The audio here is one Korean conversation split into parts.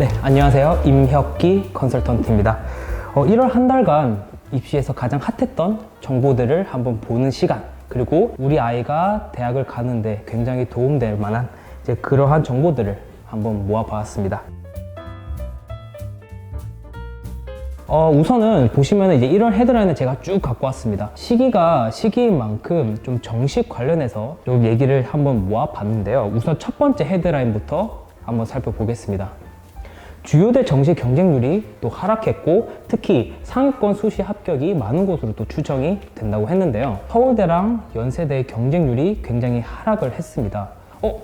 네, 안녕하세요. 임혁기 컨설턴트입니다. 1월 한 달간 입시에서 가장 핫했던 정보들을 한번 보는 시간, 그리고 우리 아이가 대학을 가는데 굉장히 도움될 만한 이제 그러한 정보들을 한번 모아봤습니다. 우선은 보시면 이제 1월 헤드라인을 제가 쭉 갖고 왔습니다. 시기가 시기인 만큼 좀 정식 관련해서 좀 얘기를 한번 모아봤는데요. 우선 첫 번째 헤드라인부터 한번 살펴보겠습니다. 주요대 정시 경쟁률이 또 하락했고, 특히 상위권 수시 합격이 많은 곳으로 또 추정이 된다고 했는데요. 서울대랑 연세대의 경쟁률이 굉장히 하락을 했습니다.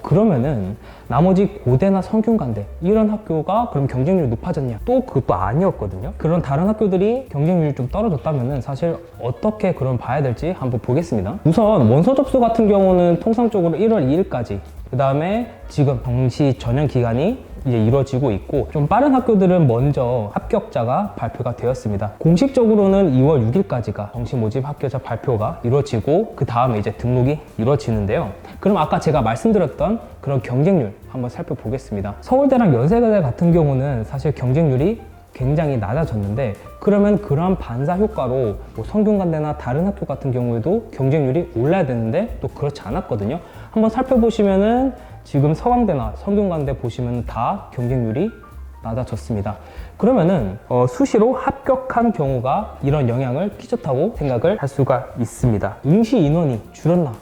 그러면은 나머지 고대나 성균관대 이런 학교가 그럼 경쟁률이 높아졌냐? 또 그것도 아니었거든요. 그런 다른 학교들이 경쟁률이 좀 떨어졌다면은 사실 어떻게 그럼 봐야 될지 한번 보겠습니다. 우선 원서 접수 같은 경우는 통상적으로 1월 2일까지, 그 다음에 지금 정시 전형 기간이 이제 이루어지고 있고, 좀 빠른 학교들은 먼저 합격자가 발표가 되었습니다. 공식적으로는 2월 6일까지가 정시 모집 합격자 발표가 이루어지고, 그 다음에 이제 등록이 이루어지는데요. 그럼 아까 제가 말씀드렸던 그런 경쟁률 한번 살펴보겠습니다. 서울대랑 연세대 같은 경우는 사실 경쟁률이 굉장히 낮아졌는데, 그러면 그러한 반사 효과로 뭐 성균관대나 다른 학교 같은 경우에도 경쟁률이 올라야 되는데 또 그렇지 않았거든요. 한번 살펴보시면은 지금 서강대나 성균관대 보시면 다 경쟁률이 낮아졌습니다. 그러면은 수시로 합격한 경우가 이런 영향을 끼쳤다고 생각을 할 수가 있습니다. 응시 인원이 줄었나?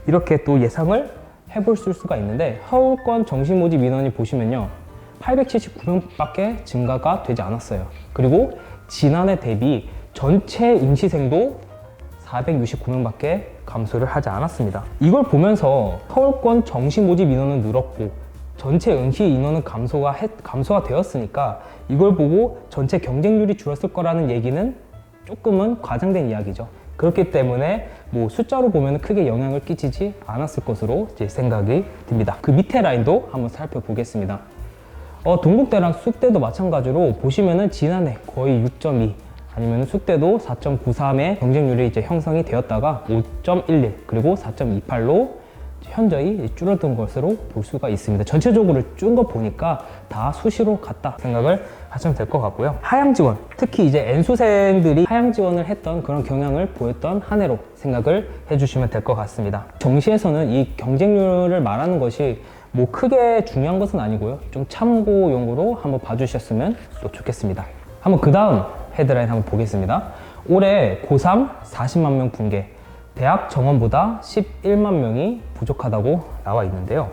이렇게 또 예상을 해볼 수가 있는데, 서울권 정시 모집 인원이 보시면요, 879명밖에 증가가 되지 않았어요. 그리고 지난해 대비 전체 응시생도 469명밖에 감소를 하지 않았습니다. 이걸 보면서 서울권 정시 모집 인원은 늘었고 전체 응시 인원은 감소가 되었으니까, 이걸 보고 전체 경쟁률이 줄었을 거라는 얘기는 조금은 과장된 이야기죠. 그렇기 때문에 뭐 숫자로 보면 크게 영향을 끼치지 않았을 것으로 제 생각이 듭니다. 그 밑에 라인도 한번 살펴보겠습니다. 동국대랑 쑥대도 마찬가지로 보시면은 지난해 거의 6.2, 아니면 쑥대도 4.93의 경쟁률이 이제 형성이 되었다가 5.11 그리고 4.28로 현저히 줄어든 것으로 볼 수가 있습니다. 전체적으로 준 거 보니까 다 수시로 갔다 생각을 하시면 될 것 같고요. 하향 지원, 특히 이제 N수생들이 하향 지원을 했던 그런 경향을 보였던 한 해로 생각을 해주시면 될 것 같습니다. 정시에서는 이 경쟁률을 말하는 것이 뭐 크게 중요한 것은 아니고요. 좀 참고용으로 한번 봐주셨으면 또 좋겠습니다. 한번 그 다음 헤드라인 한번 보겠습니다. 올해 고3 40만 명 붕괴, 대학 정원보다 11만 명이 부족하다고 나와 있는데요.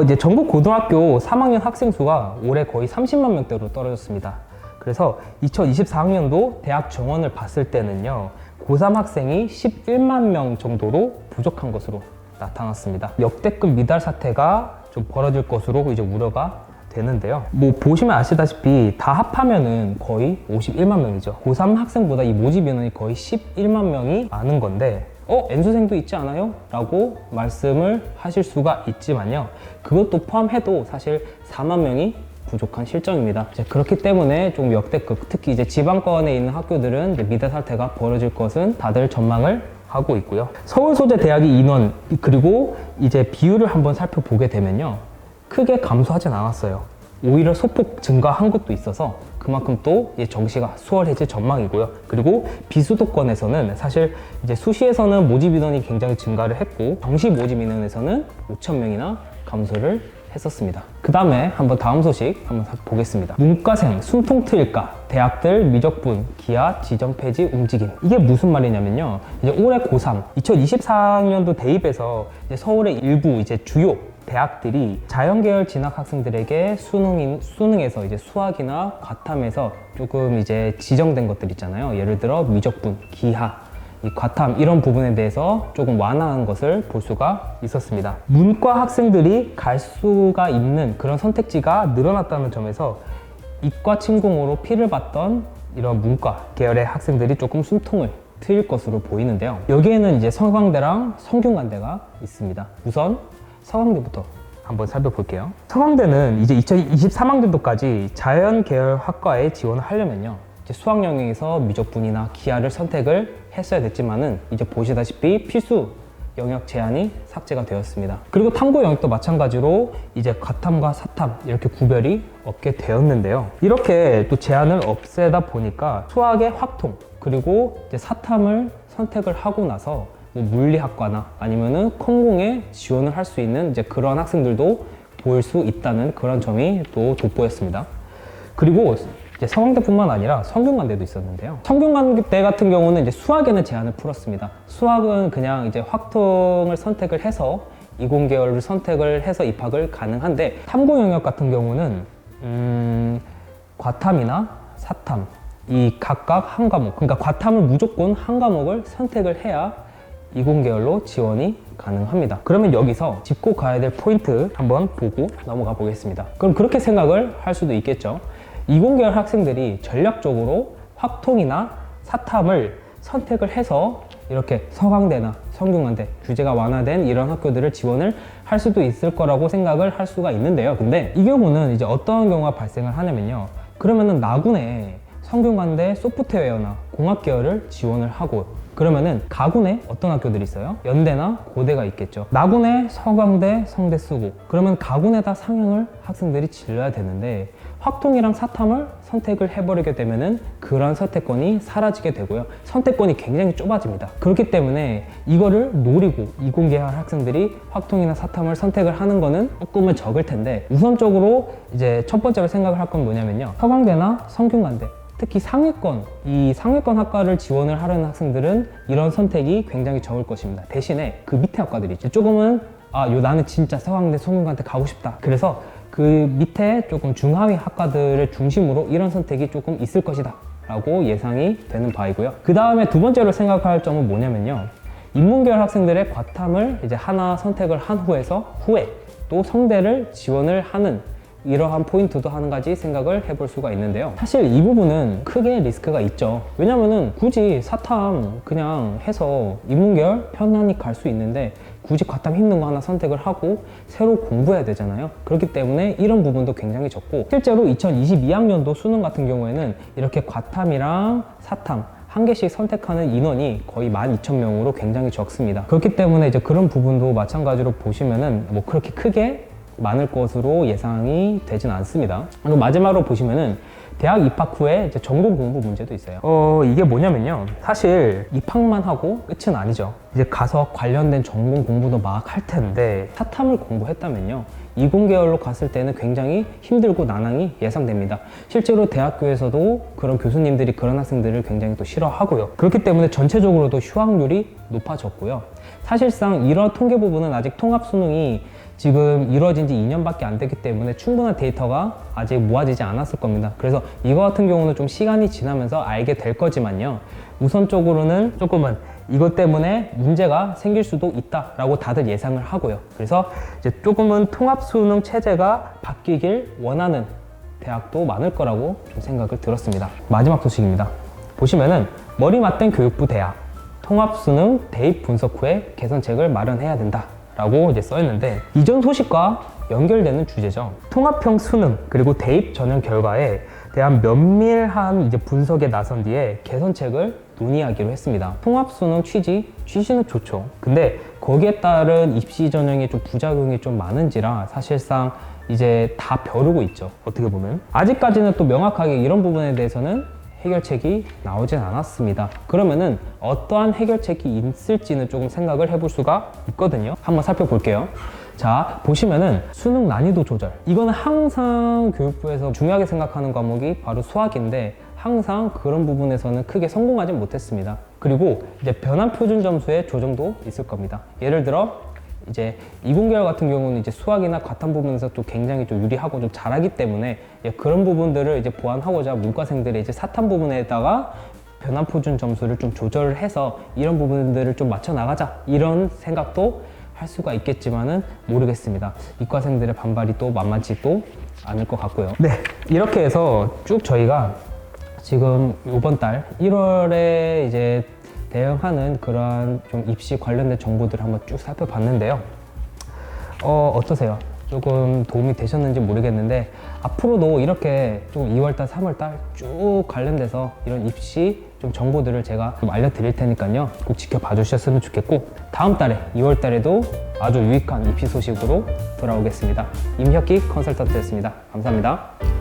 이제 전국 고등학교 3학년 학생 수가 올해 거의 30만 명대로 떨어졌습니다. 그래서 2024학년도 대학 정원을 봤을 때는요, 고3 학생이 11만 명 정도로 부족한 것으로 나타났습니다. 역대급 미달 사태가 좀 벌어질 것으로 이제 우려가 되는데요. 뭐 보시면 아시다시피 다 합하면은 거의 51만 명이죠. 고3 학생보다 이 모집 인원이 거의 11만 명이 많은 건데, N수생도 있지 않아요? 라고 말씀을 하실 수가 있지만요, 그것도 포함해도 사실 4만 명이 부족한 실정입니다. 그렇기 때문에 좀 역대급, 특히 이제 지방권에 있는 학교들은 이제 미달 사태가 벌어질 것은 다들 전망을 하고 있고요. 서울 소재 대학의 인원 그리고 이제 비율을 한번 살펴보게 되면요, 크게 감소하진 않았어요. 오히려 소폭 증가한 것도 있어서 그만큼 또 정시가 수월해질 전망이고요. 그리고 비수도권에서는 사실 이제 수시에서는 모집 인원이 굉장히 증가를 했고, 정시 모집 인원에서는 5,000명이나 감소를 했었습니다. 그 다음에 한번 다음 소식 한번 보겠습니다. 문과생 숨통 트일까? 대학들 미적분 기하 지정 폐지 움직임. 이게 무슨 말이냐면요, 이제 올해 고3 2024학년도 대입에서 이제 서울의 일부 이제 주요 대학들이 자연계열 진학 학생들에게 수능에서 이제 수학이나 과탐에서 조금 이제 지정된 것들 있잖아요. 예를 들어 미적분, 기하, 이 과탐 이런 부분에 대해서 조금 완화한 것을 볼 수가 있었습니다. 문과 학생들이 갈 수가 있는 그런 선택지가 늘어났다는 점에서 이과 침공으로 피를 봤던 이런 문과 계열의 학생들이 조금 숨통을 트일 것으로 보이는데요. 여기에는 이제 서강대랑 성균관대가 있습니다. 우선 서강대부터 한번 살펴볼게요. 서강대는 이제 2023학년도까지 자연 계열 학과에 지원을 하려면요, 이제 수학 영역에서 미적분이나 기하를 선택을 했어야 됐지만은 이제 보시다시피 필수 영역 제한이 삭제가 되었습니다. 그리고 탐구 영역도 마찬가지로 이제 과탐과 사탐 이렇게 구별이 없게 되었는데요. 이렇게 또 제한을 없애다 보니까 수학의 확통 그리고 이제 사탐을 선택을 하고 나서 뭐 물리학과나 아니면은 컴공에 지원을 할 수 있는 이제 그런 학생들도 보일 수 있다는 그런 점이 또 돋보였습니다. 그리고 이제 서강대뿐만 아니라 성균관대도 있었는데요. 성균관대 같은 경우는 이제 수학에는 제한을 풀었습니다. 수학은 그냥 이제 확통을 선택을 해서 이공계열을 선택을 해서 입학을 가능한데 탐구 영역 같은 경우는 과탐이나 사탐 이 각각 한 과목, 그러니까 과탐을 무조건 한 과목을 선택을 해야 이공계열로 지원이 가능합니다. 그러면 여기서 짚고 가야 될 포인트 한번 보고 넘어가 보겠습니다. 그럼 그렇게 생각을 할 수도 있겠죠. 이공계열 학생들이 전략적으로 확통이나 사탐을 선택을 해서 이렇게 서강대나 성균관대 규제가 완화된 이런 학교들을 지원을 할 수도 있을 거라고 생각을 할 수가 있는데요. 근데 이 경우는 이제 어떤 경우가 발생을 하냐면요. 그러면은 나군에 성균관대 소프트웨어나 공학 계열을 지원을 하고 그러면은 가군에 어떤 학교들이 있어요? 연대나 고대가 있겠죠. 나군에 서강대, 성대 쓰고 그러면 가군에다 상향을 학생들이 질러야 되는데 확통이랑 사탐을 선택을 해버리게 되면은 그런 선택권이 사라지게 되고요. 선택권이 굉장히 좁아집니다. 그렇기 때문에 이거를 노리고 이공계열 학생들이 확통이나 사탐을 선택을 하는 거는 조금은 적을 텐데 우선적으로 이제 첫 번째로 생각을 할 건 뭐냐면요. 서강대나 성균관대 특히 상위권, 이 상위권 학과를 지원을 하려는 학생들은 이런 선택이 굉장히 적을 것입니다. 대신에 그 밑에 학과들이 있죠. 조금은 나는 진짜 서강대, 성균관대 가고 싶다. 그래서 그 밑에 조금 중하위 학과들을 중심으로 이런 선택이 조금 있을 것이다 라고 예상이 되는 바이고요. 그 다음에 두 번째로 생각할 점은 뭐냐면요. 인문계열 학생들의 과탐을 이제 하나 선택을 한 후에 또 성대를 지원을 하는 이러한 포인트도 한 가지 생각을 해볼 수가 있는데요. 사실 이 부분은 크게 리스크가 있죠. 왜냐면은 굳이 사탐 그냥 해서 인문계열 편안히 갈 수 있는데 굳이 과탐 힘든 거 하나 선택을 하고 새로 공부해야 되잖아요. 그렇기 때문에 이런 부분도 굉장히 적고 실제로 2022학년도 수능 같은 경우에는 이렇게 과탐이랑 사탐 한 개씩 선택하는 인원이 거의 12,000명으로 굉장히 적습니다. 그렇기 때문에 이제 그런 부분도 마찬가지로 보시면은 뭐 그렇게 크게 많을 것으로 예상이 되진 않습니다. 그리고 마지막으로 보시면은 대학 입학 후에 이제 전공 공부 문제도 있어요. 이게 뭐냐면요. 사실 입학만 하고 끝은 아니죠. 이제 가서 관련된 전공 공부도 막 할 텐데 사탐을 공부했다면요. 이공계열로 갔을 때는 굉장히 힘들고 난항이 예상됩니다. 실제로 대학교에서도 그런 교수님들이 그런 학생들을 굉장히 또 싫어하고요. 그렇기 때문에 전체적으로도 휴학률이 높아졌고요. 사실상 이런 통계 부분은 아직 통합수능이 지금 이루어진 지 2년밖에 안 됐기 때문에 충분한 데이터가 아직 모아지지 않았을 겁니다. 그래서 이거 같은 경우는 좀 시간이 지나면서 알게 될 거지만요. 우선적으로는 조금은 이것 때문에 문제가 생길 수도 있다라고 다들 예상을 하고요. 그래서 이제 조금은 통합수능 체제가 바뀌길 원하는 대학도 많을 거라고 좀 생각을 들었습니다. 마지막 소식입니다. 보시면은 머리 맞댄 교육부 대학 통합수능 대입 분석 후에 개선책을 마련해야 된다 라고 이제 써있는데 이전 소식과 연결되는 주제죠. 통합형 수능 그리고 대입 전형 결과에 대한 면밀한 이제 분석에 나선 뒤에 개선책을 논의하기로 했습니다. 통합수능 취지는 좋죠. 근데 거기에 따른 입시 전형의 좀 부작용이 좀 많은지라 사실상 이제 다 벼르고 있죠. 어떻게 보면 아직까지는 또 명확하게 이런 부분에 대해서는 해결책이 나오진 않았습니다. 그러면은 어떠한 해결책이 있을지는 조금 생각을 해볼 수가 있거든요. 한번 살펴볼게요. 자, 보시면은 수능 난이도 조절. 이거는 항상 교육부에서 중요하게 생각하는 과목이 바로 수학인데 항상 그런 부분에서는 크게 성공하지 못했습니다. 그리고 이제 변환 표준 점수의 조정도 있을 겁니다. 예를 들어 이제 이공계열 같은 경우는 이제 수학이나 과탐 부분에서 또 굉장히 좀 유리하고 좀 잘하기 때문에 그런 부분들을 이제 보완하고자 문과생들의 이제 사탐 부분에다가 변환 표준 점수를 좀 조절을 해서 이런 부분들을 좀 맞춰 나가자 이런 생각도 할 수가 있겠지만은 모르겠습니다. 이과생들의 반발이 또 만만치 또 않을 것 같고요. 네, 이렇게 해서 쭉 저희가 지금 이번 달 1월에 이제 대응하는 그러한 좀 입시 관련된 정보들을 한번 쭉 살펴봤는데요. 어떠세요? 조금 도움이 되셨는지 모르겠는데 앞으로도 이렇게 좀 2월달, 3월달 쭉 관련돼서 이런 입시 좀 정보들을 제가 좀 알려드릴 테니까요. 꼭 지켜봐 주셨으면 좋겠고 다음 달에 2월 달에도 아주 유익한 입시 소식으로 돌아오겠습니다. 임혁기 컨설턴트였습니다. 감사합니다.